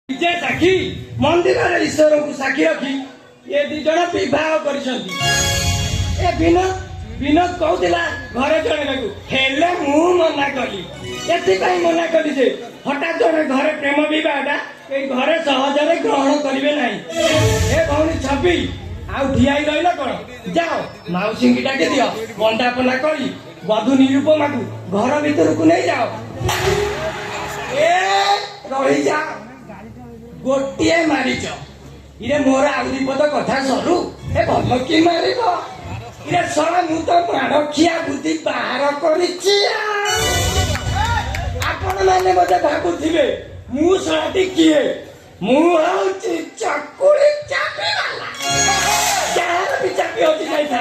विजय साक्षी मंदिर ईश्वर को साक्षी रखी ये दी जन बह कर विनोद कहला घरे जड़े हेले मु मना कली एपाई मना कली जे हठात जड़े घरे प्रेम बहटा घरे सहजरे ग्रहण करेंगे ना ए भौणी छवि आउ ठिया रहा कौन जाओ मौसी डाके दियो बंदापना करी बधु निरूपमा को घर भीतर को नहीं जाओ ए रही जा गोटे मारिच इरे मोर आउ दीपद कथा सरू ए भल कि मार इरे सला मु तो माड़खिया बुद्धि बाहर करिछि आपण माने मते भाबुथिबे मु सलाटी किए मु हउछि चकुली चापी वाला यार भी चापी होछि जाई था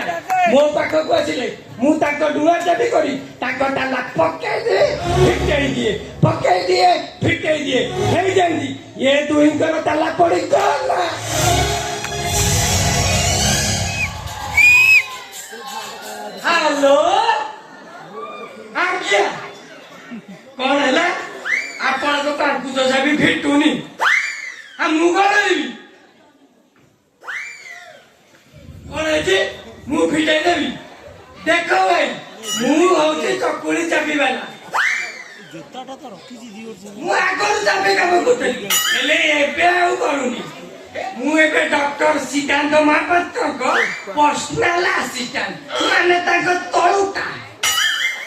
मो पाख को आसिले मु ताको डुआ चापी करी ताको ताला पकाई दे पकाई दिए फिटाई दिए हे जांदी ये दुहिंकर ताला पड़ी गला हेलो आज्ञा कौन है आपण तो काकू तो सभी फिटुनी हम मुगल कौन है मु फिटाई देवी देखो भाई मु हूँ चकुली चापी वाला मु आगରୁ ଚାପି କାମ କରୁଥିଲି ହେଲେ ଏବେ ଆଉ କରୁନି ମୁଁ ଏବେ ଡକ୍ଟର ସିଦ୍ଧାନ୍ତ ମହାପାତ୍ରଙ୍କ ପର୍ସନାଲ ଆସିଷ୍ଟାଣ୍ଟ ମାନେ ତାଙ୍କ ତଳୁଟା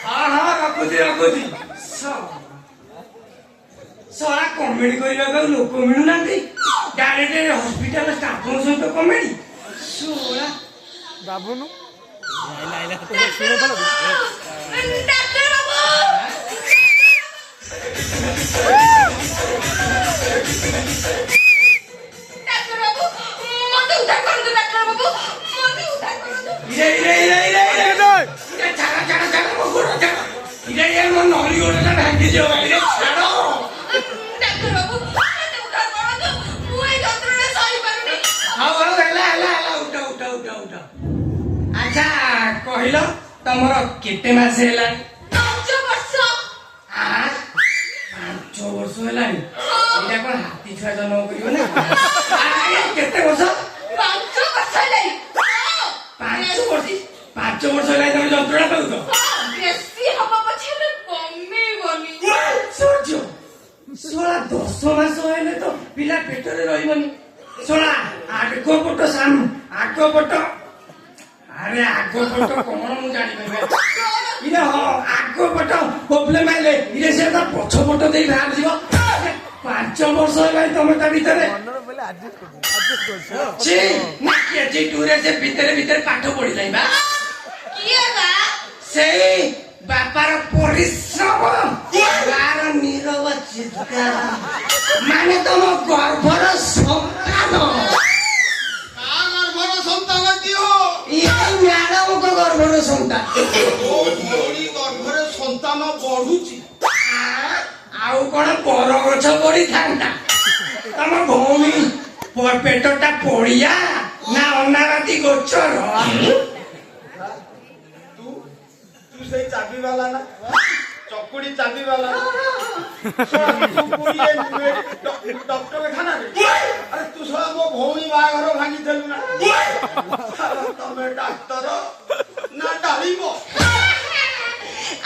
ହଁ ରଖୁଛି ସଳା କମେଡି କରିବାକୁ ଲୋକ ମିଳୁନାହାନ୍ତି ଡାଇରେକ୍ଟ ହସ୍ପିଟାଲ ଷ୍ଟାଫଙ୍କ ସହିତ କମେଡି ସଳା ବାବୁନୁ अच्छा कहल तुम केते मास है 5 वर्ष है कौन हाथी छुआ जन्म कर केते वर्ष 5 वर्ष है तुम जंत्रणा पाऊच सोला 10 मास है तो पिला पेटरे रही सोला आग पट साम आग पट अरे आग पट कौन मु जानी इरे हाँ आग पट प्रोब्लेम आइले इरे से पछ पट दे बाहर जीव 5 वर्ष है तुम ता भीतर भीतर पाठ पढ़ी जाइबा से बापार परिश्रम बार नीरव चित्कार माने तुम गर्भर मैडम को गर्भर संतान बढ़ुची आउ कौन पर गछ पड़ी था तुम भौणी पेटटा पड़िया ना अनाराती गोचर तू से चाबी वाला ना चकुड़ी चाबी वाला डॉक्टर खाना अरे तू सब मो भौणी बाघर भांगी देलु ना तमे डॉक्टर ना डालिबो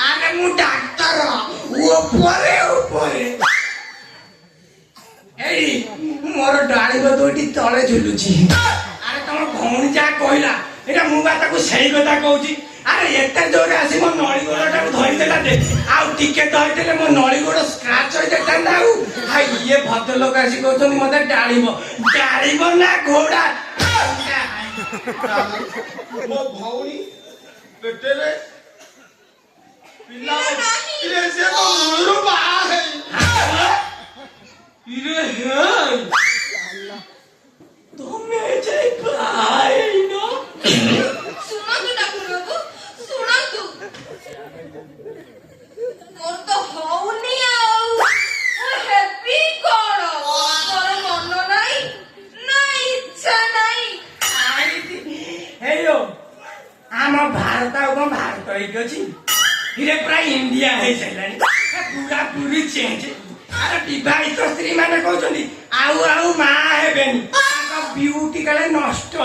अरे मु डॉक्टर ऊपरे ऊपरे एई मोर डालिबो दोटी तळे झुलुची अरे तुम भौणी जा कहला एटा मु बा ताको सही कथा कहूची अरे एते जोरे आसी मो नळी गोड़टा धरि देला दे आउ टिके धरि देले मो नळी गोड़ स्क्रैच होई देता आउ हाय ये भद्रलोक आसी कहतनी मते डालिबो ना घोड़ा मो भौणी पेटेरे पिला इरे से तो मुरु बा है इरे है तुमे जे भाई नो सुनतु डाक्टर बाबू सुनतु मोर तो होउनी आउ हैप्पी कोन तोर मन नाही ना इच्छा नाही हेयो आम भारत भारत होइछि इरे प्राय इंडिया है सैलानी पूरा पूरी चेंज अरे विवाहित स्त्री माने कहउछन्ती आउ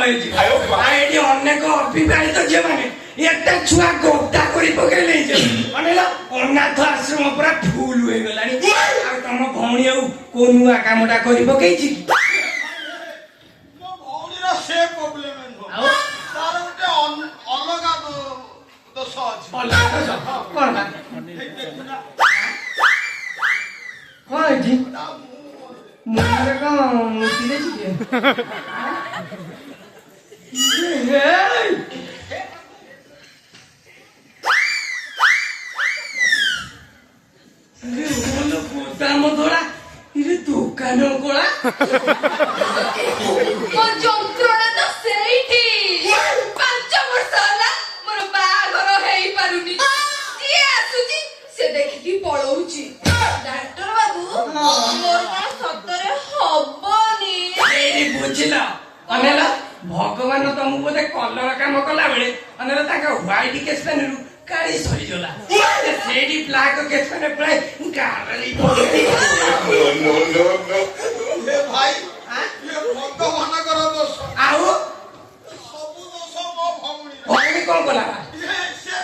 ହେଇଛି ଏଠି ଅନେକ ଅବିବାହିତ ଝିଅ ମାନେ ଏତେ ଛୁଆ ଗୋଟା କରି ପକେଇଲେ ଅନେକ ଅନାଥ ଆଶ୍ରମ ପୁରା ଫୁଲ ହେଇଗଲାଣି ଆଉ ତମ ଭଉଣୀ ଆଉ କୋଉ ନୂଆ କାମଟା କରି ପକେଇଛି କି? ମୋ ଭଉଣୀର ସେ ପ୍ରୋବ୍ଲେମ ନୁହଁ ଆଉ ତାର ଗୋଟେ ଅଲଗା ଦୋଷ ଅଛି ଅଲଗା ଦୋଷ? କଣ ବା? ହେଇ ଦେଖୁନା କଣ ହେଇଛି? ତା ମୁହଁରେ କଣ ମୁତି ଦେଇଛି କି? ଗୋଦାମ ଧଳା ଦୋକାନ କଳା ମୋ ଯନ୍ତ୍ରଣା ତ ସେଇଠି 5 ବର୍ଷ ହେଲା ମୋର ବାହାଘର ହେଇପାରୁନି ଯିଏ ଆସୁଛି ସେ ଦେଖିକି ପଳଉଛି ଡାକ୍ତର ବାବୁ ମୋର କଣ ସତରେ ହବନି ଏଇଠି ବୁଝିଲ ଅନେଲ ଭଗବାନ ତମକୁ ବୋଧେ କଲର କାମ କଲା ବେଳେ ଅନେଲ ତାଙ୍କ ହ୍ୱାଇଟ୍ କେସପେନରୁ କାଳି ସରିଗଲା ସେଇଠି ବ୍ଲାକ୍ କେସପେନ ପ୍ରାୟ ଗାଳି ଏ ଭାଇ ଇଏ ଭଗବାନଙ୍କର ଦୋଷ ଆଉ ସବୁ ଦୋଷ ମୋ ଭଉଣୀର ଭଉଣୀ କଣ କଲା? ଇଏ ସେ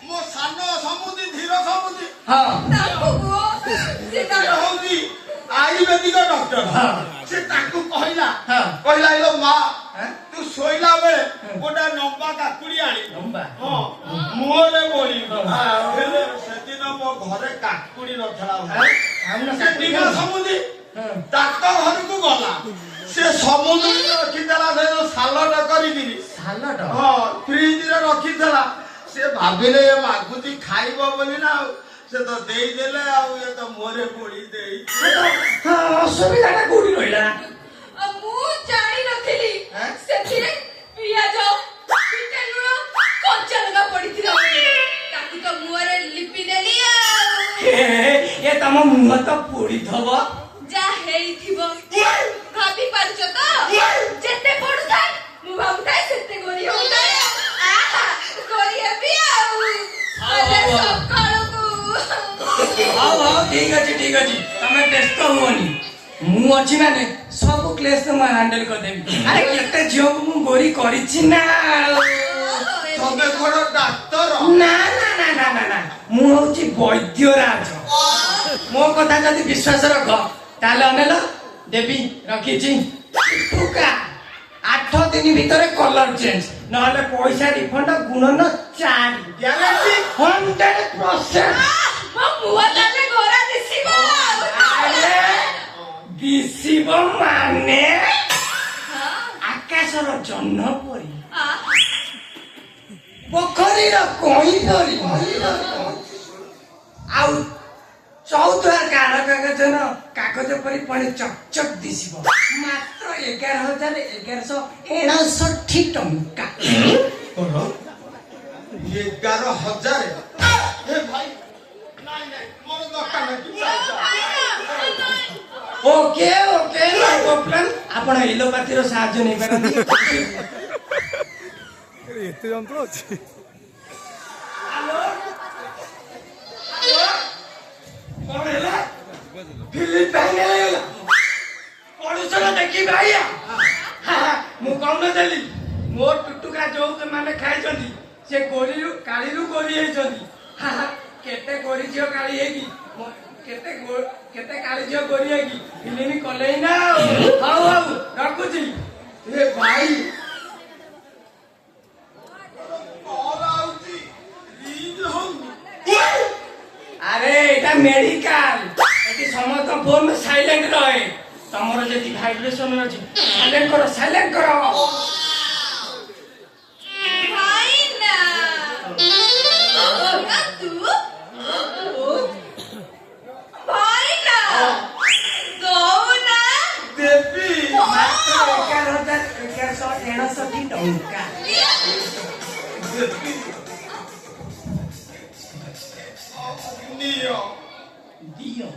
ମୋ ସାନ ସମୁଦି ଧୀର ସମୁଦି ହଁ ତାକୁ କୁହ ସେ ସେ ତାର ହଉଛି ଆୟୁର୍ବେଦିକ ଡକ୍ଟର ହଁ। ସେ ତାକୁ କହିଲା ହଁ। କହିଲା ଇଲୋ ମା ହଁ। ତୁ ଶୋଇଲା ବେଳେ ଗୋଟେ ଲମ୍ବା କାକୁଡି ଆଣି ଲମ୍ବା? ହଁ ମୁହଁରେ ବୋଳି ହଁ। ହେଲେ ସେଦିନ ମୋ ଘରେ କାକୁଡି ନଥିଲା ଆଉ ନା ସେ ଦିନ ସମୁଦି ହଁ। ଡାକ୍ତର ଘରକୁ ଗଲା ସେ ସମୁଦ୍ର ରଖିଥିଲା ସେ ଯୋଉ ସାଲଟ କରିକିରି ସାଲଟ? ହଁ ଫ୍ରିଜରେ ରଖିଥିଲା ସେ ଭାବିଲେ ଏ ମାଗୁଛି ଖାଇବ ବୋଲି ନା ଆଉ ସେ ତ ଦେଇଦେଲେ ଆଉ ଏ ତ ମୁହଁରେ ବୋଳି ଦେଇ ଅସୁବିଧାଟା କୋଉଠି ରହିଲା? ମୁଁ ଜାଣିନଥିଲି ହଁ? ସେଥିରେ ପିଆଜ ପିଠା ଲୁଣ କଞ୍ଚା ଲଙ୍କା ପଡିଥିଲା ତାକୁ ତ ମୁହଁରେ ଲିପି ଦେଲି ଆଉ ଏ ତମ ମୁହଁ ତ ପୋଡିଥବ ଯାହା ହେଇଥିବ ଭାବି ପାରୁଛ ତ ଯେତେ ପଡୁଥାଏ ମୁଁ ଭାବୁଥାଏ ସେତେ ଗୋରି ହଉଥାଏ ଗୋରି ହେବି ଆଉ ହେଲେ ସକାଳକୁ ହଉ ଠିକ ଅଛି ତମେ ବ୍ୟସ୍ତ ହୁଅନି ମୁଁ ଅଛି ମାନେ ସବୁ କ୍ଲେସ ମୁଁ ହ୍ୟାଣ୍ଡେଲ କରିଦେବି ଆରେ କେତେ ଝିଅକୁ ମୁଁ ଗୋରି କରିଛି ନା ତମେ କଣ ଡାକ୍ତର ନା ମୁଁ ହଉଛି ବୈଦ୍ୟରାଜ ମୋ କଥା ଯଦି ବିଶ୍ୱାସ ରଖ ତାହେଲେ ଅନେଲ ଦେବି ରଖିଛି ଟୁକା 8 ଦିନ ଭିତରେ କଲର ଚେଞ୍ଜ ନହେଲେ ପଇସା ରିଫଣ୍ଡ ଗୁଣନ 4 ଗ୍ୟାରେଣ୍ଟି 100%। ମୋ ମୁହଁ ତାହେଲେ ଗୋରା ଦିଶିବ ଆରେ ଦିଶିବ ମାନେ ଆକାଶର ଜହ୍ନ ପରି ପୋଖରୀର କଇଁ ପରି ଆଉ ଚୌଦ୍ୱାର କାଗଜ ପରି ପାଣି ଚକଚକ ଦିଶିବ ମାତ୍ର 11,1169 ଟଙ୍କା 11,000 ହେ ଭାଇ ନାଇଁ ମୋର ଦରକାର ନାହିଁ ଓକେ no problem ଆପଣ ଏଲୋପାଥିର ସାହାଯ୍ୟ ନେଇପାରନ୍ତି ଏତେ ଯନ୍ତ୍ର ଅଛି କଣ ହେଲା ଫିଲ୍ମ ପ୍ୟାନେଲ ହେଇଗଲା ପଡୁଛ ଦେଖି ଭାଇଆ ମୁଁ କହୁନଥିଲି ମୋ ଟୁଟୁକା ଯୋଉ ମାନେ ଖାଇଛନ୍ତି ସେ କାଳିରୁ ଗୋରି ହେଇଛନ୍ତି କେତେ ଗୋରି ଝିଅ କାଳି ହେଇକି କେତେ କାଳି ଝିଅ ଗୋରି ହେଇକି ଫିଲ୍ମ କଲେଇ ନା ହଉ ରଖୁଛି ଏ ଭାଇ କଲ୍ ଆଉଛି ରିଜ୍ ହଉନି ଆରେ ଏଇଟା ମେଡିକାଲ ଏଠି ସମସ୍ତ ଫୋନ ସାଇଲେଣ୍ଟ ରହେ ତମର ଯଦି ଭାଇବ୍ରେସନ ଅଛି ସାଇଲେଣ୍ଟ କର ଭାଇନା ତୁ ଭାଇନା ଦଉନା ଦେବି ମାତ୍ର 11,1169 ଟଙ୍କା ଦେବି ନିଅ ଦିଅ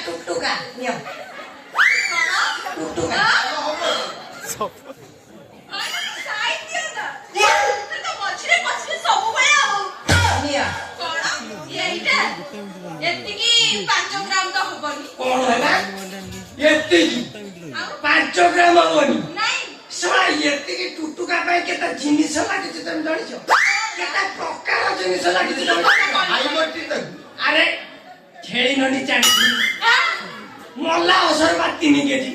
ଟୁଟୁକା ନିଅ ଟୁଟୁକା ସାହିତ୍ୟ ଏତିକି 5 ଗ୍ରାମ ତ ହବନି। କଣ ହେଲା ଏତିକି 5 ଗ୍ରାମ ହବନି? ନାଇଁ ଶଳା ଏତିକି ଟୁଟୁକା ପାଇଁ କେତେ ଜିନିଷ ଲାଗିଛି ତମେ ଜାଣିଛ? କେତେ ପ୍ରକାର ଜିନିଷ ଲାଗିଛି ତମେ ଜାଣିଛ? ଖାଇବଟି ତାକୁ ଆରେ ଛେଳି ନନି ଚାଣିଛି ମଲା ଅସରବା 3 କେଜି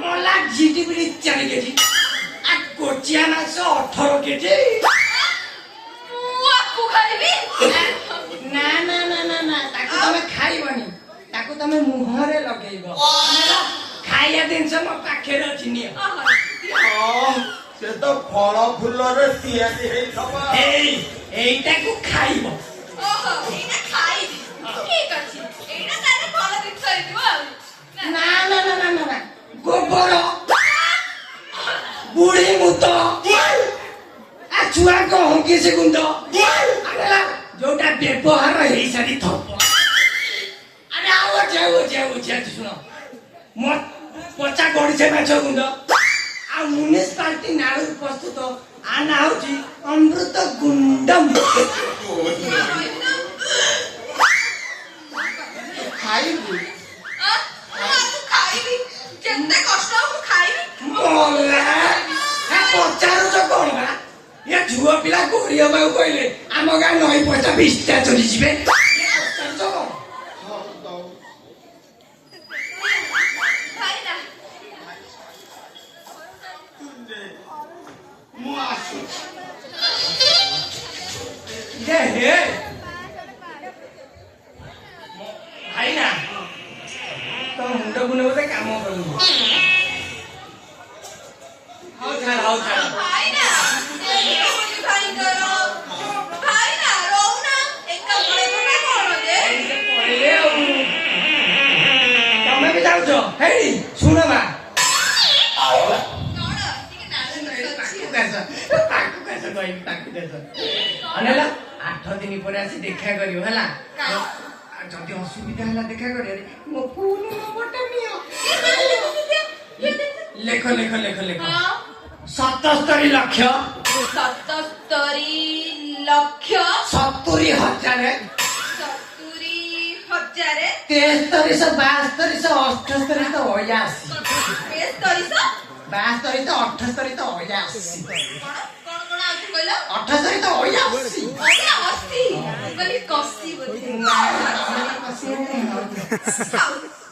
ମଲା ଝିଟିପିଟି 4 କେଜି ଆଉ କୋଚିଆ ମାଛ 18 କେଜି। ମୁଁ ଆକୁ ଖାଇବି। ନା ନା ନା ନା ନା ତାକୁ ତମେ ଖାଇବନି, ତାକୁ ତମେ ମୁହଁରେ ଲଗେଇବ। ଖାଇବା ଜିନିଷ ମୋ ପାଖରେ ଅଛି ନିଅ। ସେ ତ ଫଳ ଫୁଲରେ ତିଆରି ହେଇଥିବ। ଏଇଟାକୁ ଖାଇବ। ଓହୋ ଏଇଟା ଖାଇବି। ଠିକ ଅଛି ଏଇଟା ତାହେଲେ ଭଲ ଜିନିଷ ହେଇଥିବ ଆଉ। ନା ନା ନା ନା ନା ଗୋବର ବୁଢୀ ମୁତ ଛୁଆଙ୍କ ହଙ୍ଗିସି ଗୁଣ୍ଡ ଯୋଉଟା ବ୍ୟବହାର ହେଇସାରିଥିବ। ଆରେ ଆଉ ଅଛି ଶୁଣ ପଚା ଗଡ଼ିছে ମାଛ ଗୁଣ୍ଡ ଆଉ ମ୍ୟୁନିସିପାଲିଟି ନାଳରୁ ପ୍ରସ୍ତୁତ ଆନା ହଉଛି ଅମୃତ ଗୁଣ୍ଡମ। ଖାଇବୁ ଖାଇବି ଯେତେ କଷ୍ଟ ହଉ ମୁଁ ଖାଇବି। ପଚାରୁଛ କଣ ବା? ଏ ଝୁଅ ପିଲା ଗୋରି ହବାକୁ କହିଲେ ଆମ ଗାଁ 9 ପଇସା 20ଟା ଚଳିଯିବେ। ପଚାରୁଛ କଣ? ମୁଁ ଆସୁଛି। ଭାଇନା ତ ମୁଣ୍ଡ ଗୁଣ୍ଡ ବୋଧେ କାମ କରୁନି। ହଉ ଛାଡ଼ ଭାଇନା ଭାଇଙ୍କର ଭାଇନା ରହୁନା ଏକା ପଳେଇବ ନା କଣ ଯେ? ପଳେଇଲେ ଆଉ ତମେ ବି ଯାଉଛ? ହେଇ ଶୁଣ ବା ଅନେଲା 8 ଦିନ ପରେ ଆସି ଦେଖା କରିବ ହେଲା। ଯଦି ଅସୁବିଧା ହେଲା ଦେଖା କରିବ ମୋ ଫୋନ ନମ୍ବରଟା ନିଅ। ଲେଖ 77 ଲକ୍ଷ 70,000 70,000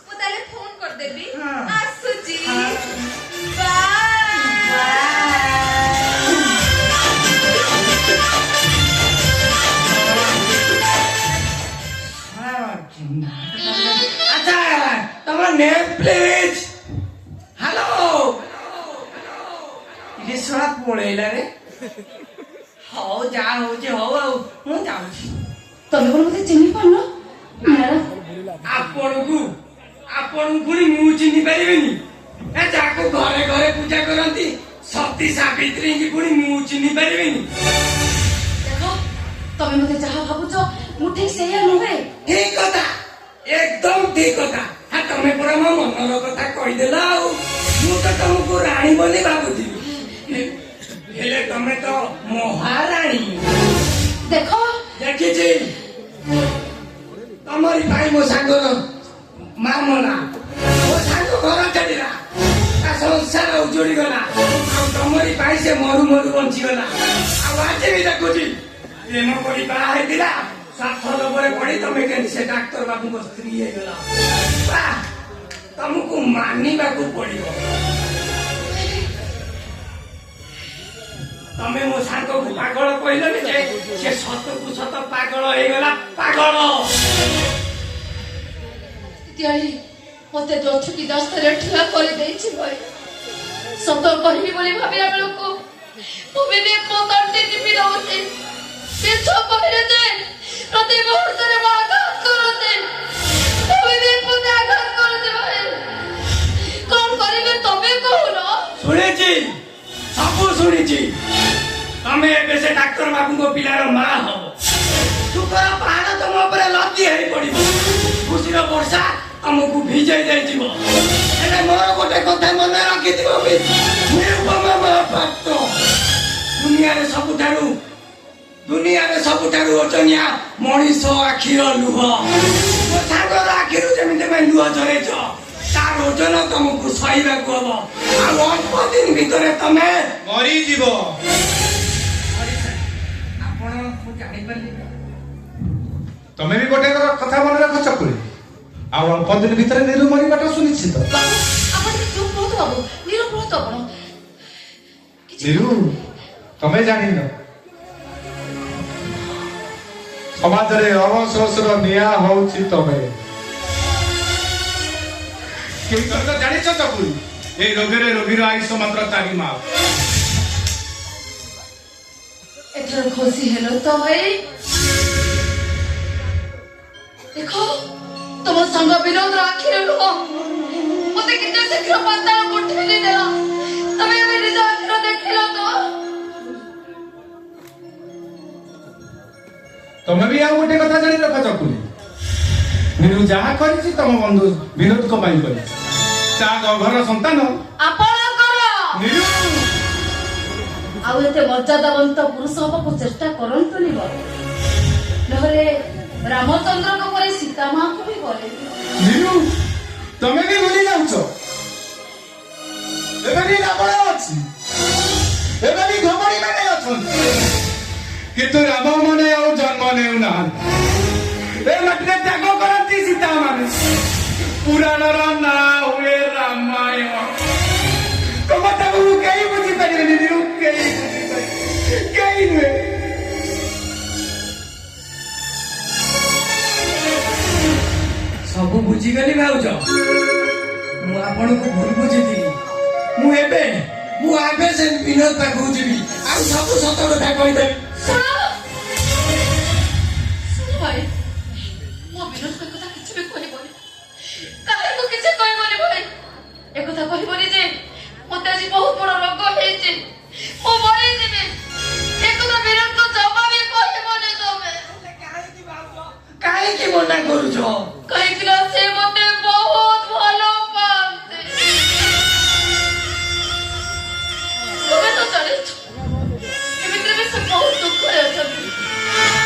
ମୁଁ ତାହେଲେ ଫୋନ କରିଦେବି। ଆସୁଛି আচ্ছা তোমার নেম প্লিজ। হ্যালো ইয়ে শোনা পড়েইলা রে। হও যা হଉଛି হଉ ଆଉ ମୁଁ ଯାଉଛି। ତମେ କଣ ମତେ ଚିହ୍ନି ପାରୁନ? ଆପଣଙ୍କୁ ପୁଣି ମୁଁ ଚିହ୍ନି ପାରିବିନି? ଏ ଯାକୁ ଘରେ ଘରେ ପୂଜା କରନ୍ତି ସତୀ ସାବିତ୍ରୀଙ୍କୁ ପୁଣି ମୁଁ ଚିହ୍ନି ପାରିବିନି? ଦେଖ ତମେ ମତେ ଯାହା ଭାବୁଛ ମୁଁ ଠିକ ସେଇଆ ନୁହେଁ। ଠିକ କଥା, একদম ঠিক কথা। হ্যাঁ ତମେ ପୁରା ମୋ ମନର କଥା କହିଦେଲ ଆଉ। ମୁଁ ତ ତମକୁ ରାଣୀ ବୋଲି ଭାବୁଥିଲି, ହେଲେ ତମେ ତ ମହାରାଣୀ। ଦେଖ ଦେଖିଛି ତମରି ପାଇଁ ମୋ ସାଙ୍ଗର ମାମଲା, ମୋ ସାଙ୍ଗ ଘର ଛାଡ଼ିଲା, ତା ସଂସାର ଉଜୁଡ଼ି ଗଲା, ଆଉ ତମରି ପାଇଁ ସେ ମରୁ ମରୁ ବଞ୍ଚିଗଲା। ଆଉ ଆଜି ବି ଦେଖୁଛି ପ୍ରେମ କରି ବାହା ହେଇଥିଲା, ସ୍ୱାର୍ଥ ଲୋଭରେ ପଡି ତମେ କେମିତି ସେ ଡାକ୍ତର ବାବୁଙ୍କ ସ୍ତ୍ରୀ ହେଇଗଲା। ତମକୁ ମାନିବାକୁ ପଡିବ। ତମେ ମୋ ସାଙ୍ଗକୁ ପାଗଳ କହିଲନି ଯେ ସେ ସତକୁ ସତ ପାଗଳ ହେଇଗଲା। ପାଗଳ ମତେ ଦୋଛୁକି ଦସ୍ତରେ ଠିଆ କରିଦେଇଛି ଭାଇ। ସତ କହିବି ବୋଲି ଭାବିଲା ବେଳକୁ ମୁଁ ବିବେକ ମୋ ତଣ୍ଟି ଟିପି ଦଉଛି। ମିଛ କହିଲେ ଯେ ପ୍ରତି ମୁହୂର୍ତ୍ତରେ ମୁଁ ଆଘାତ କରୁଛି। ବିବେକ ମତେ ଆଘାତ କରୁଛି ଭାଇ। କଣ କରିବେ ତମେ କହୁନ? ଶୁଣିଛି, ସବୁ ଶୁଣିଛି। ତମେ ଏବେ ସେ ଡାକ୍ତର ବାବୁଙ୍କ ପିଲାର ମା ହବ। ସୁଖର ପାହାଡ ତମ ଉପରେ ଲଦି ହେଇ ପଡିବ। ଖୁସିର ବର୍ଷା ତମକୁ ଭିଜେଇ ଦେଇଯିବ। ହେଲେ ମୋର ଗୋଟେ କଥା ମନେ ରଖିଥିବ, ନିରୁପମା ମହାପାତ୍ର ଦୁନିଆରେ ସବୁଠାରୁ ଦୁନିଆରେ ସବୁଠାରୁ ଓଜନିଆ ମଣିଷ ଆଖିର ଲୁହ। ମୋ ସାଙ୍ଗର ଆଖିରୁ ଯେମିତି ତମେ ଲୁହ ଝରେଇଛ, ତାର ଓଜନ ତମକୁ ସହିବାକୁ ହବ। ଆଉ ଅଳ୍ପ ଦିନ ଭିତରେ ତମେ ମରିଯିବ। ଆପଣ ମୁଁ ଜାଣିପାରିଲି। ତମେ ବି ଗୋଟେ କଥା ମନେ ରଖ ଚକୁଳି। ଆଉ ଅଳ୍ପ ଦିନ ଭିତରେ ନିରୁ ମରିବାଟା ସୁନିଶ୍ଚିତ। ଆପଣ ଚୁପ୍ ରୁହନ୍ତୁ ବାବୁ, ନିରବ ରୁହନ୍ତୁ ଆପଣ। ନିରୁ, ତମେ ଜାଣିନ ସମାଜରେ ଅବଶୋଷର ନିଆଁ ହଉଛି ତମେ। ଜାଣିଛ ଚକୁଳି, এই ରୋଗରେ ରୋଗୀର ଆୟୁଷ ମାତ୍ର 4 ମାସ। ଏଥର ଖୁସି ହେଲ ତ ଭାଇ। ଦେଖ ତମ ସାଙ୍ଗ ବିନୋଦର ଆଖିରେ ଲୁହ ମତେ କେତେ ଶୀଘ୍ର ପାତାଳ କୋଠରୀ ଦେଲା। ତମେ ଏବେ ନିଜ ଆଖିରେ ଦେଖିଲ ତ। ତମେ ବି ଆଉ ଗୋଟେ କଥା ଜାଣି ରଖ ଚକୁଲି, ନିରୁ ଯାହା କରିଛି ତମ ବନ୍ଧୁ ବିନୋଦଙ୍କ ପାଇଁ କରିଛି। ତା ଘର ସନ୍ତାନ ଆପଣଙ୍କର ନିରୁ। ଆଉ ଏତେ ମର୍ଯ୍ୟାଦାବନ୍ତ ପୁରୁଷ ହବାକୁ ଚେଷ୍ଟା କରନ୍ତୁନି ବାବୁ, ନହେଲେ ରାମଚନ୍ଦ୍ରଙ୍କ ପରେ ସୀତା ମାଙ୍କୁ ବି କଲେ। ନିରୁ, ତମେ ବି ଭୁଲି ଯାଉଛ ଏବେ ବି ରାବଣ ଅଛି, ଏବେ ବି ଘମଣୀ ମାନେ ଅଛନ୍ତି, କିନ୍ତୁ ରାମ ମାନେ ଆଉ ଜନ୍ମ ନେଉନାହାନ୍ତି। ଏ ମାଟିରେ ତ୍ୟାଗ କରନ୍ତି ସୀତା ମାନେ। ପୁରାଣର ନାଁ ହୁଏ ରାମାୟଣ। କଥାକୁ କେହି ବୁଝିପାରିବେନି ନିରୁ, କେହି ବୁଝିପାରିବେ, କେହି ନୁହେଁ। ସବୁ ବୁଝିଗଲି ଭାଉଜ, ମୁଁ ଆପଣଙ୍କୁ ଭୁଲ ବୁଝିଥିଲି। ମୁଁ ଏବେ ସେ ବିନୋଦ ପାଖକୁ ଯିବି, ଆଉ ସବୁ ସତ କଥା କହିଦେବି। ଶୁଣ ଭାଇ, ମୋ ବିନୋଦ କଥା କିଛି ବି କହିବନି, କାହାକୁ କିଛି କହିବନି ଭାଇ। ଏକଥା କହିବନି ଯେ ମତେ ଆଜି ବହୁତ ବଡ ରୋଗ ହେଇଛି, ମୁଁ ମରିଯିବି। ଏକଥା ବିନୋଦଙ୍କ ଜମା ବି କହିବନି ତମେ। କାହିଁକି ମନା କରୁଛ? କାହିଁକି ନା ସେ ମତେ ବହୁତ ଭଲ ପାଆନ୍ତି। ତମେ ତ ଜାଣିଛ ଏମିତିରେ ବି ସେ ବହୁତ ଦୁଃଖରେ ଅଛନ୍ତି।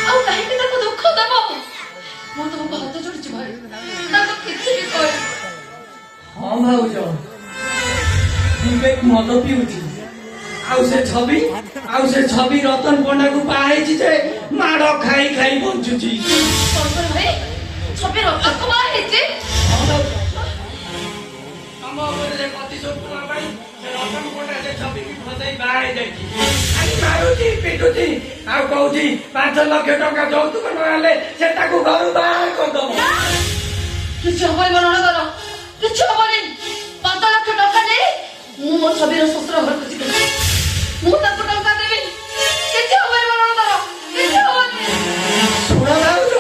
ଆଉ କାହିଁକି ତାକୁ ଦୁଃଖ ଦେବ? ମୁଁ ତମକୁ ହାତ ଯୋଡିଛି ଭାଇ, ତାକୁ କିଛି ବି କହିବି। ହଁ ଭାଉଜ, ବିବେକ ମଦ ପିଉଛି। ଆଉ ସେ ଛବି ରତନ ପଣ୍ଡାକୁ ବାହା ହେଇଛି ଯେ ମାଡ଼ ଖାଇ ଖାଇ ବଞ୍ଚୁଛି। କଣ ଭାଇ, ଛବି ରକ୍ତ ବାହା ହେଇଛି? ତମ ଉପରେ ଯେ ପ୍ରତିଶୋଧ ନେବା ପାଇଁ ସେ ରତନ ପଣ୍ଡା ସେ ଛବିକି ଫସାଇ ବାହା ହେଇଯାଇଛି। ଖାଲି ମାରୁଛି, ପିଟୁଛି, ଆଉ କହୁଛି 5 ଲକ୍ଷ ଟଙ୍କା ଯୌତୁକ ନହେଲେ ସେ ତାକୁ ଘରୁ ବାହାର କରିଦବ। କିଛି ହବନି ମୋ ନଣନ୍ଦର, କିଛି ହବନି। 5 ଲକ୍ଷ ଟଙ୍କା ନେଇ ମୁଁ ମୋ ଛବିର ଶ୍ୱଶୁର ଘରକୁ ଯିବି, ମୁଁ ତାକୁ ଟଙ୍କା ଦେବି। କିଛି ହବନି ମୋ ନଣନ୍ଦର, କିଛି ହବନି। ଶୁଣ ଭାଉଜ,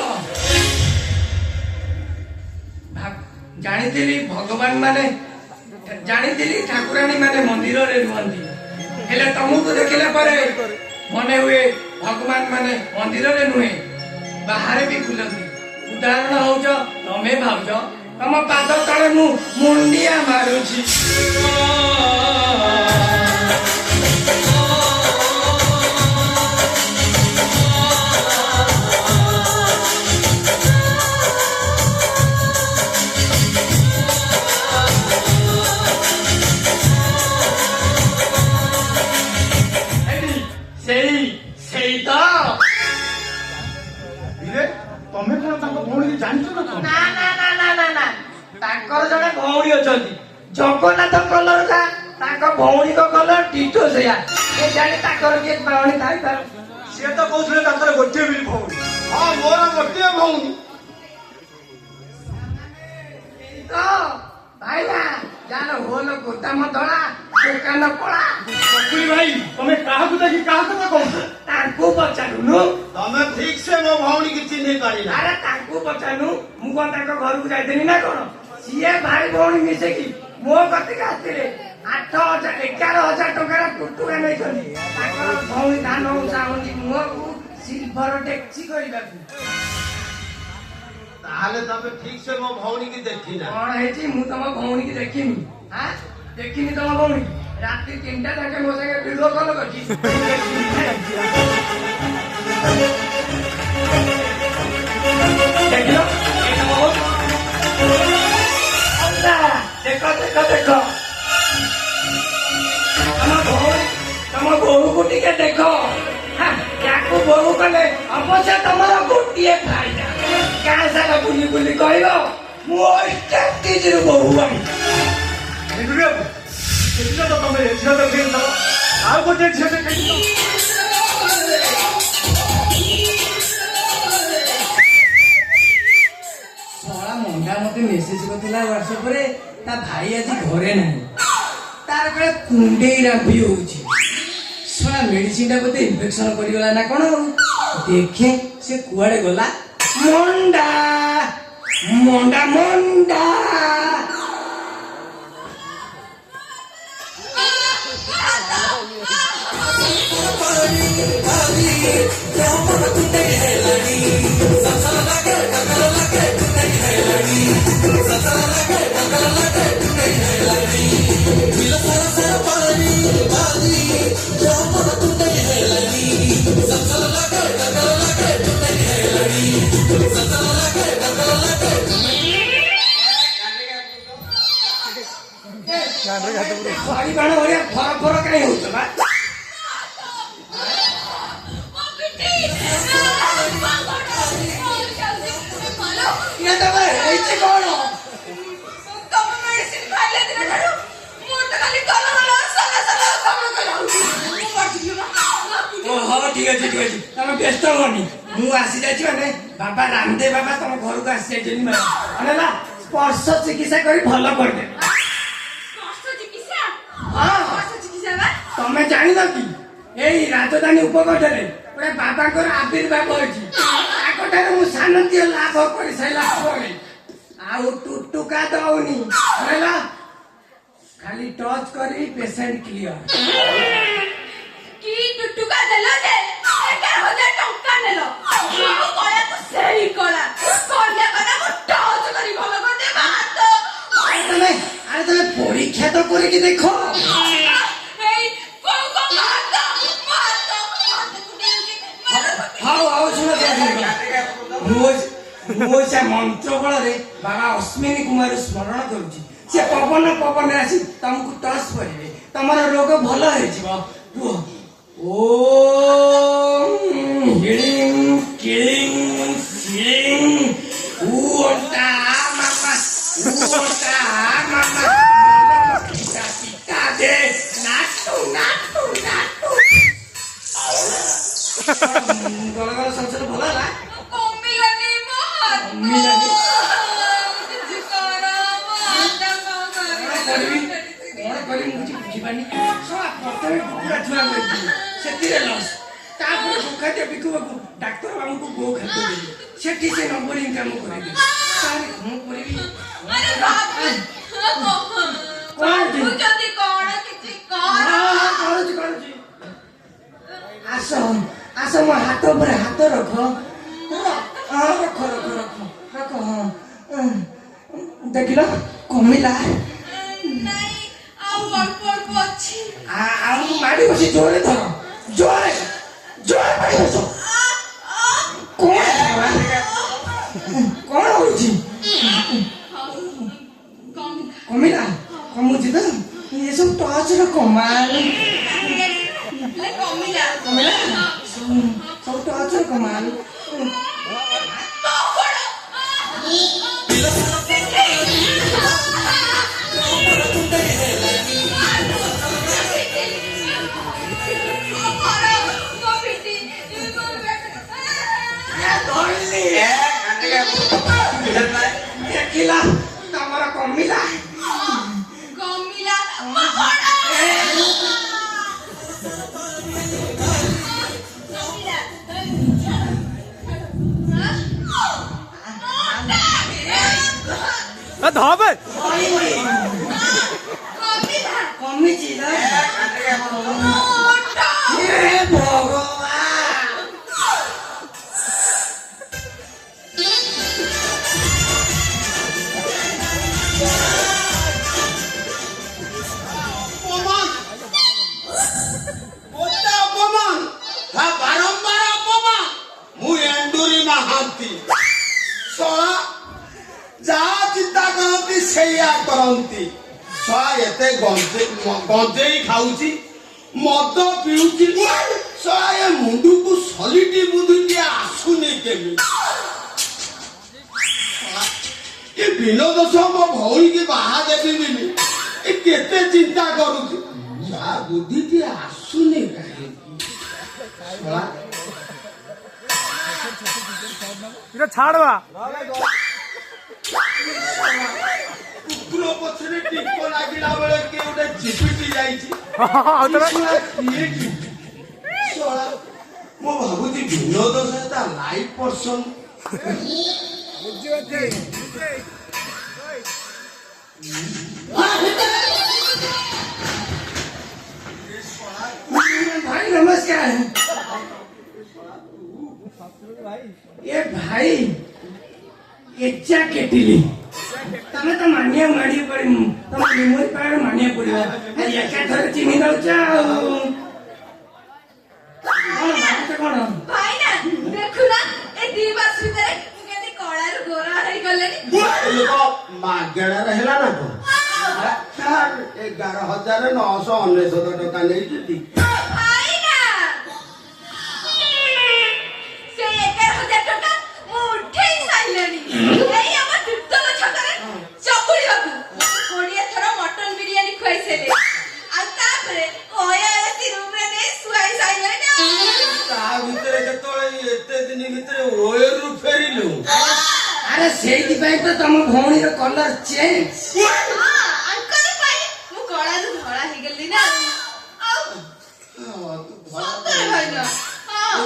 ଜାଣିଥିଲି ଠାକୁରାଣୀ ମାନେ ମନ୍ଦିରରେ ରୁହନ୍ତି, ହେଲେ ତମକୁ ଦେଖିଲା ପରେ ମନେ ହୁଏ ଭଗବାନ ମାନେ ମନ୍ଦିରରେ ନୁହେଁ ବାହାରେ ବି ବୁଲନ୍ତି। ଉଦାହରଣ ହଉଛ ତମେ ଭାଉଜ। ତମ ପାଦ ତଳେ ମୁଁ ମୁଣ୍ଡିଆ ମାରୁଛି। ସେଇ ତ। ତମେ କଣ ତାଙ୍କ ଭଉଣୀ ଜାଣିଛ ନା? ନା, ତାଙ୍କର ଜଣେ ଭଉଣୀ ଅଛନ୍ତି, ଜଗନ୍ନାଥ କଲର ତାଙ୍କ ଭଉଣୀଙ୍କ କଲର ଟିଟୋ ସେଇଆ। ଜାଣି ତାଙ୍କର କିଏ ଭଉଣୀ ଥାଇପାରେ? ସିଏ ତ କହୁଥିଲେ ତାଙ୍କର ଗୋଟିଏ ବି ଭଉଣୀ। ହଁ, ମୋର ଗୋଟିଏ ଭଉଣୀ। ଭାଇନା ଯାହାର ହୋଲ ଗୋଦାମ ଧଳା, ଦୋକାନ କଳା। ଭାଇ, ତମେ କାହାକୁ ଦେଖି କାହା କଥା କହୁଛ? ତାଙ୍କୁ ପଚାରୁନୁ। ତମେ ଠିକ ସେ ମୋ ଭଉଣୀ କି ଚିହ୍ନି ପାରିଲା? ଆରେ ତାଙ୍କୁ ପଚାରୁନୁ, ମୁଁ କଣ ତାଙ୍କ ଘରକୁ ଯାଇଥିଲି ନା କଣ? ସିଏ ଭାଇ ଭଉଣୀ ମିଶିକି ମୋ କତିକି ଆସିଥିଲେ। 11,000 ଟଙ୍କାର ପୁଟୁକା ନେଇଛନ୍ତି ତାଙ୍କର ଭଉଣୀ ଧାନ ଉଷାଉନ୍ତି ମୁହଁକୁ ସିଲଭର ଡେକ୍ଚି କରିବାକୁ। ତାହେଲେ ତମେ ଠିକ ସେ ମୋ ଭଉଣୀ କି ଦେଖିନା? କଣ ହେଇଛି, ମୁଁ ତମ ଭଉଣୀ କି ଦେଖିନି। ଦେଖିନି ତମ ଭଉଣୀ? ରାତି 3ଟା ଯାକେ ମୋ ସାଙ୍ଗେ ଭିଡିଓ କଲ କରିଛି। ଦେଖିଲ ଏଇଟା ମୋ ଅଣ୍ଡା। ଦେଖ ଦେଖ ଦେଖ ତମ ବୋହୂକୁ ଟିକେ ଦେଖ। ୟାକୁ ବୋହୂ କଲେ ଅବଶ୍ୟ ତମର ଗୋଟିଏ ଫାଇଦା, ଗାଁ ସାରା ବୁଲି ବୁଲି କହିବ ମୁଁ ରୁ ବୋହୂ ଆଣି। ତମେ ଝିଅ ଦେଖେଇ ଆଉ ଗୋଟେ ଝିଅ ଦେଖେଇ ଶଳା ମଣ୍ଡା ମତେ ମେସେଜ କରିଥିଲା ହ୍ୱାଟ୍ସଆପରେ ତା ଭାଇ ଆଜି ଘରେ ନାହିଁ, ତାର କାଳେ କୁଣ୍ଡେଇ ରାମ୍ପି ହଉଛି। ଶଳା ମେଡିସିନ ଟା ବୋଧେ ଇନଫେକ୍ସନ କରିଗଲା ନା କଣ। ଦେଖେ ସେ କୁଆଡେ ଗଲା। ମଣ୍ଡା ମଣ୍ଡା ମଣ୍ଡା ବାଣ ଭଳିଆ ଫର ଫର କାହିଁ ହଉଛ ବା? ହେଇଛି କଣ? ହଉ ଠିକ ଅଛି ଠିକ ଅଛି, ତମେ ବ୍ୟସ୍ତ ହୁଅନି। ମୁଁ ଆସି ଯାଇଛି ମାନେ ବାବା ରାମଦେବ ବାବା ତମ ଘରକୁ ଆସି ଯାଇଛନ୍ତି ମାନେ ହେଲା ସ୍ପର୍ଶ ଚିକିତ୍ସା କରି ଭଲ କରିଦେବେ। ତମେ ଜାଣିନ କି ଏଇ ରାଜଧାନୀ ଉପକଣ୍ଠରେ ଗୋଟେ ବାବାଙ୍କର ଆବିର୍ଭାବ ହୋଇଛି। ତାଙ୍କଠାରୁ ମୁଁ ସାନତୀୟ ଲାଭ କରିସାରିଲା ପରେ ଆଉ ଟୁଟୁକା ଦଉନି ହେଲା, ଖାଲି ଟଚ୍ କରି ପେସେଣ୍ଟ କ୍ଲିୟର। କି ଟୁଟୁକା ଦେଲ ଯେ 11,000 ଟଙ୍କା ନେଲ। ମୁଁ କଳାକୁ ସେଇ କଳା କଳିଆ କଳା ମୁଁ ଟଚ୍ କରି ଭଲ କରିଦେ ଭାତ। ତମେ ପରୀକ୍ଷା ତ କରିକି ଦେଖ। ମୁଁ ସେ ମନ୍ତ୍ର ବଳରେ ବାବା ଅଶ୍ମିନୀ କୁମାର ସ୍ମରଣ କରୁଛି। ସେ ପବନ ପବନରେ ଆସି ତମକୁ ଟଚ୍ କରିବେ, ତମର ରୋଗ ଭଲ ହେଇଯିବ। କୁହ ଓମ୍ ହିଳିଂ କିଳିଂ ଶିଳିଂ ଉଟା ମାମା ଉଟା ମାମା ପିତା ପିତା ଦେ ନାଟୁ ନାଟୁ ନାଟୁ। ଗଳ ଗଳ ସଂସାର ଭଲ ହେଲା? କମିଲାନି ମୋ ହାତ। କମିଲାନି? କିଛି କର ମୋ ହାତ କଣ କରିବି ମୁଁ କିଛି ବୁଝିପାରୁନି। ପ୍ରଥମେ କୁକୁଡ଼ା ଛୁଆ କରିଥିଲି, ସେଥିରେ ଲସ୍। ତାପରେ ଗୋଖାଦ୍ୟ ବିକିବାକୁ ଡାକ୍ତର ବାବୁଙ୍କୁ ଗୋ ଖାଦ୍ୟ ଦେଲି, ସେଠି ସେ ନମ୍ବରିଂ କାମ କରିବି। ତାହେଲେ କଣ କରିବି? କରୁଛି। ଆସ ଆସ ମୋ ହାତ ଉପରେ ହାତ ରଖ। ରଖ ରଖ ରଖ ରଖ। ହଁ ଦେଖିଲ କମିଲା। ଆଉ ମାଡ଼ି ବସି ଜୋରେ ଧର, ଜୋରେ ଜୋରେ ମାଡ଼ି ବସ। କଣ ହଉଛି? କମିଲା? କମୁଛି ତ? ଏସବୁ ଟଚର କମାଲ। କମିଲା? ସବୁ ଟଚର କମାଲ। ଦେଖିଲା ତମର କମିଲା? ଧବେ କମିଛି ନା? ଭଗବାନ ବାରମ୍ବାର ଅପମାନ କେତେ ଗଞ୍ଜେଇ ଖାଉଛି ମଦ ପିଉଛି ଶଳା ଏ ମୁଣ୍ଡକୁ ସଲିଟି ବୁଦ୍ଧିଟିଏ ଆସୁନି କେମିତି ଏ ବିନୋଦ ସହ ମୋ ଭଉଣୀକି ବାହା ଦେବି ବୋଲି ଏ କେତେ ଚିନ୍ତା କରୁଛି ଶଳା ବୁଦ୍ଧିଟିଏ ଆସୁନି କାହିଁକି ଶଳା ଛାଡ଼ବା କୁକୁର ପଛରେ ଟିପ ଲାଗିଲା ବେଳେ କିଏ ଗୋଟେ ଚିପିଟି ଯାଇଛି ମୁଁ ଭାବୁଛି ବିନୋଦ ସହିତ ଲାଇଫ ପର୍ସନ भाई नमस्कार ये भाई एजा केटिली तमे तो मानिया माड़ी पड़ी तम मेमोरी पार मानिया पड़िबा आ एका थरे चिनी दउचा कोन बात कोन ଭାଇ ନା ଦେଖୁନା ଏ 2 ମାସ ଭିତରେ ମୁଁ କେତେ କଳାରୁ ଗୋରା ହେଇଗଲେଣି ମାଗଣାରେ ହେଲା ନା କଣ 11,999 ଟଙ୍କା ନେଇଛନ୍ତି ଭାଇ ନା ସେ 11,000 ଟଙ୍କା ମୁଁ ଉଠେଇ ସାଇଲେଣି ଏଇ ଆମ ତିର୍ତ୍ତୋଲ ଛକରେ ଚକୁଳିବାକୁ 20 ଥର ମଟନ ବିରିୟାନୀ ଖୁଆଇ ସାଇଲେ ଆଉ ତାପରେ କୟା ଏସି ରୁମରେ ନେଇ ଶୁଆଇ ସାଇଲେଣି ତା ଭିତରେ କେତେବେଳେ ଏତେ ଦିନ ଭିତରେ ଓୟରୁ ଫେରିଲୁ अरे सेठी ପାଇଁ ତ ତମ ଭଉଣୀର କଲର ଚେଞ୍ଜ ଆଙ୍କର ପାଇଁ ମୁଁ କଳାରୁ ଧଳା ହେଇଗଲି ନା ଆଉ ସତରେ ଭାଇ ନା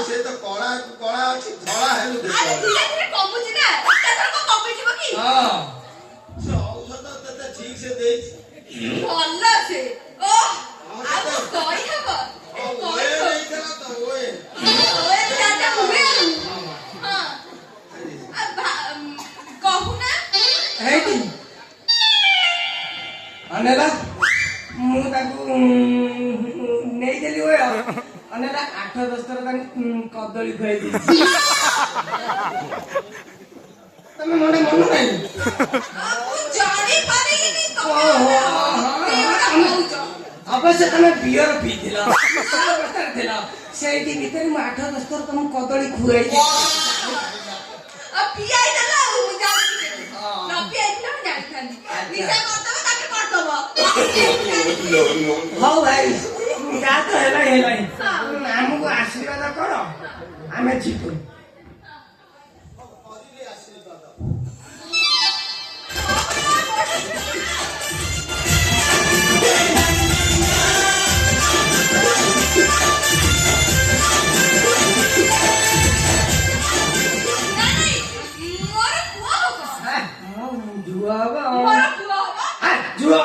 ସେ ତ କଳା କଳା ଅଛି ଧଳା ହେଲୁ ଆରେ ଧୀରେ ଧୀରେ କମୁଛି ନା ଏକାଥରକ କମିଯିବ କି ସେ ଔଷଧ ତତେ ଠିକ ସେ ଦେଇଛି ଭଲ ସେ ଓ ଆଉ କହି ହବ ଓଏ ନେଇଥିଲା ତ ଓଏ ଓଏ ଚାଚା ହୁଏ ହଁ କହୁନା ହେଇଟି ଅନେଲା ମୁଁ ତାକୁ ନେଇଦେଲି ଓଏ ଅନେଲା 8-10 ଥର ତାଙ୍କୁ କଦଳୀ ଖୁଆଇ ଦେଇଛି ତମେ ମନେ ମନ ନାହିଁ ମୁଁ ଜାଣି ପାରିଲିନି ଅବଶ୍ୟ ତମେ ବିୟର ପିଇଥିଲ ଥିଲ ସେଇଠି ଭିତରେ ମୁଁ 8-10 ଥର ତମକୁ କଦଳୀ ଖୁଆଇ ପିଆଇ ଦେଲା ଆଉ ମୁଁ ଜାଣିଛି ନ ପିଆଇଥିଲେ ମୁଁ ଜାଣିଥାନ୍ତି ନିଶା କରିଦବ ତାପରେ କରିଦବ ହଉ ଭାଇ ଯା ତ ହେଲାଣି ଆମକୁ ଆଶୀର୍ବାଦ କର ଆମେ ଯିବୁ ମୋର ପୁଅ ହବ ଝୁଅ ହବ ମୋର ପୁଅ ହବ ଝୁଅ